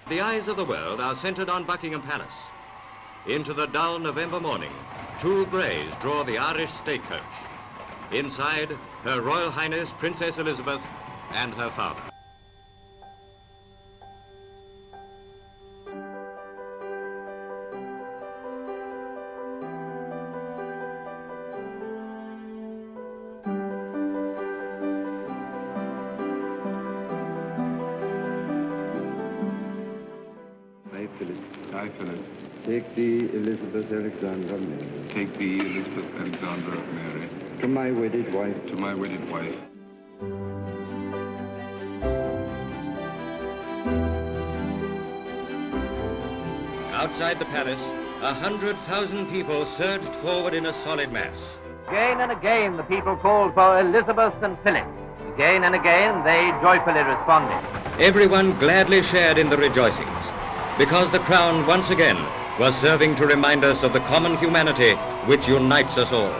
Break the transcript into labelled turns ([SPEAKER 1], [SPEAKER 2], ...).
[SPEAKER 1] The eyes of the world are centred on Buckingham Palace. Into the dull November morning, two greys draw the Irish stagecoach. Inside, Her Royal Highness Princess Elizabeth and her father.
[SPEAKER 2] I, Philip.
[SPEAKER 3] I, Philip.
[SPEAKER 2] Take thee, Elizabeth Alexandra Mary.
[SPEAKER 3] Take thee, Elizabeth Alexandra Mary.
[SPEAKER 2] To my wedded wife.
[SPEAKER 3] To my wedded wife.
[SPEAKER 1] Outside the palace, 100,000 people surged forward in a solid mass.
[SPEAKER 4] Again and again the people called for Elizabeth and Philip. Again and again they joyfully responded.
[SPEAKER 1] Everyone gladly shared in the rejoicings, because the crown once again was serving to remind us of the common humanity which unites us all.